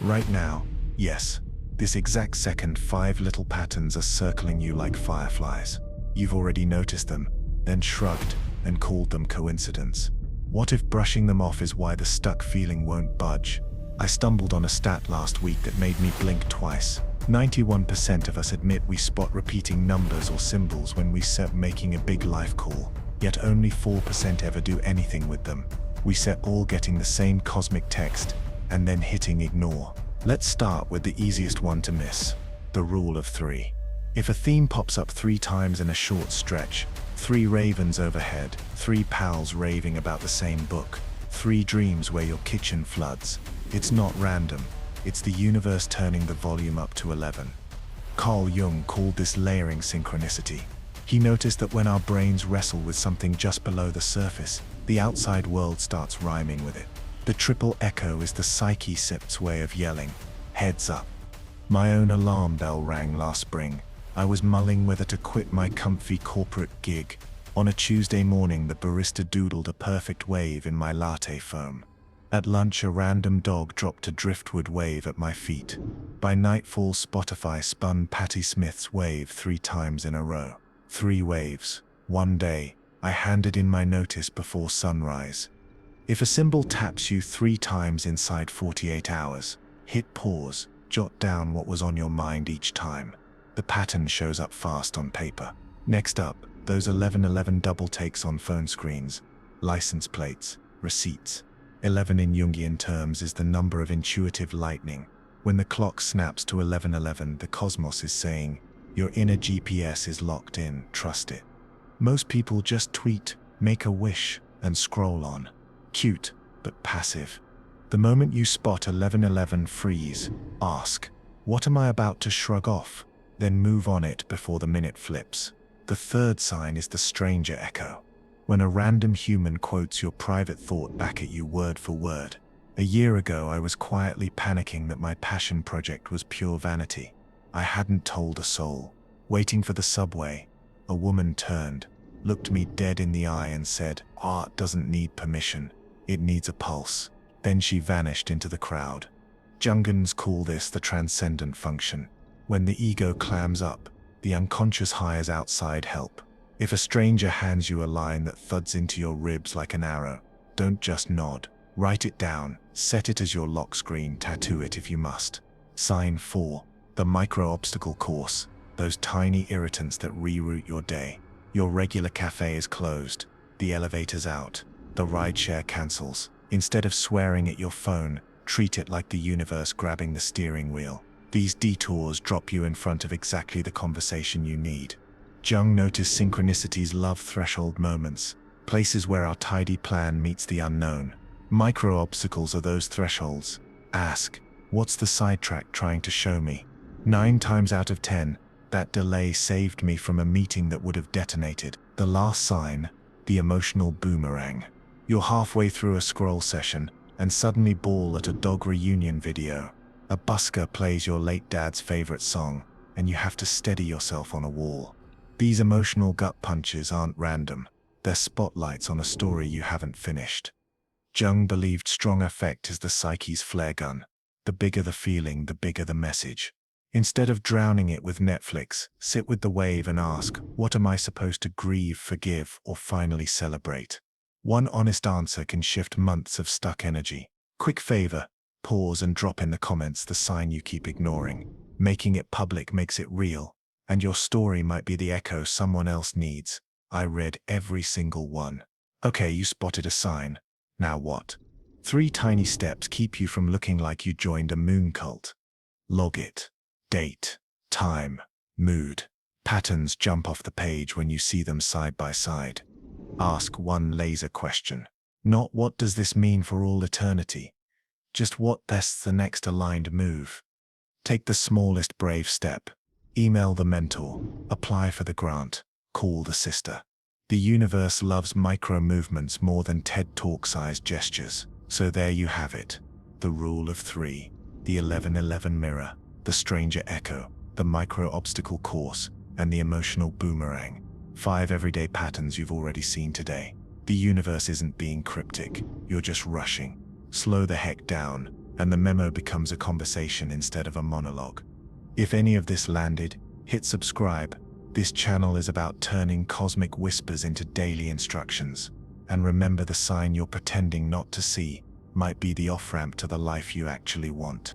Right now, yes. This exact second, 5 little patterns are circling you like fireflies. You've already noticed them, then shrugged and called them coincidence. What if brushing them off is why the stuck feeling won't budge? I stumbled on a stat last week that made me blink twice. 91% of us admit we spot repeating numbers or symbols when we set making a big life call, yet only 4% ever do anything with them. We set all getting the same cosmic text and then hitting ignore. Let's start with the easiest one to miss, the rule of 3. If a theme pops up 3 times in a short stretch, 3 ravens overhead, 3 pals raving about the same book, 3 dreams where your kitchen floods, it's not random, it's the universe turning the volume up to 11. Carl Jung called this layering synchronicity. He noticed that when our brains wrestle with something just below the surface, the outside world starts rhyming with it. The triple echo is the psyche-sept's way of yelling, heads up. My own alarm bell rang last spring. I was mulling whether to quit my comfy corporate gig. On a Tuesday morning, the barista doodled a perfect wave in my latte foam. At lunch, a random dog dropped a driftwood wave at my feet. By nightfall, Spotify spun Patti Smith's wave 3 times in a row. 3 waves. One day, I handed in my notice before sunrise. If a symbol taps you 3 times inside 48 hours, hit pause, jot down what was on your mind each time. The pattern shows up fast on paper. Next up, those 1111 double takes on phone screens, license plates, receipts. 11 in Jungian terms is the number of intuitive lightning. When the clock snaps to 1111, the cosmos is saying, your inner GPS is locked in, trust it. Most people just tweet, make a wish, and scroll on. Cute, but passive. The moment you spot 1111, freeze, ask, what am I about to shrug off? Then move on it before the minute flips. The third sign is the stranger echo. When a random human quotes your private thought back at you word for word. A year ago, I was quietly panicking that my passion project was pure vanity. I hadn't told a soul. Waiting for the subway, a woman turned, looked me dead in the eye and said, art doesn't need permission. It needs a pulse. Then she vanished into the crowd. Jungians call this the transcendent function. When the ego clams up, the unconscious hires outside help. If a stranger hands you a line that thuds into your ribs like an arrow, don't just nod. Write it down, set it as your lock screen, tattoo it if you must. Sign 4. The micro-obstacle course. Those tiny irritants that reroute your day. Your regular cafe is closed. The elevator's out. The rideshare cancels. Instead of swearing at your phone, treat it like the universe grabbing the steering wheel. These detours drop you in front of exactly the conversation you need. Jung noticed synchronicity's love threshold moments, places where our tidy plan meets the unknown. Micro-obstacles are those thresholds. Ask, what's the sidetrack trying to show me? 9 times out of 10, that delay saved me from a meeting that would have detonated. The last sign, the emotional boomerang. You're halfway through a scroll session and suddenly bawl at a dog reunion video. A busker plays your late dad's favorite song, and you have to steady yourself on a wall. These emotional gut punches aren't random. They're spotlights on a story you haven't finished. Jung believed strong affect is the psyche's flare gun. The bigger the feeling, the bigger the message. Instead of drowning it with Netflix, sit with the wave and ask, what am I supposed to grieve, forgive, or finally celebrate? One honest answer can shift months of stuck energy. Quick favor, pause and drop in the comments the sign you keep ignoring. Making it public makes it real, and your story might be the echo someone else needs. I read every single one. Okay, you spotted a sign. Now what? 3 tiny steps keep you from looking like you joined a moon cult. Log it. Date, time, mood. Patterns jump off the page when you see them side by side. Ask one laser question. Not what does this mean for all eternity? Just what bests the next aligned move? Take the smallest brave step. Email the mentor. Apply for the grant. Call the sister. The universe loves micro movements more than TED Talk-sized gestures. So there you have it. The rule of 3. The 1111 mirror. The stranger echo. The micro-obstacle course. And the emotional boomerang. 5 everyday patterns you've already seen today. The universe isn't being cryptic. You're just rushing. Slow the heck down and the memo becomes a conversation instead of a monologue. If any of this landed, hit subscribe. This channel is about turning cosmic whispers into daily instructions. And remember, the sign you're pretending not to see might be the off-ramp to the life you actually want.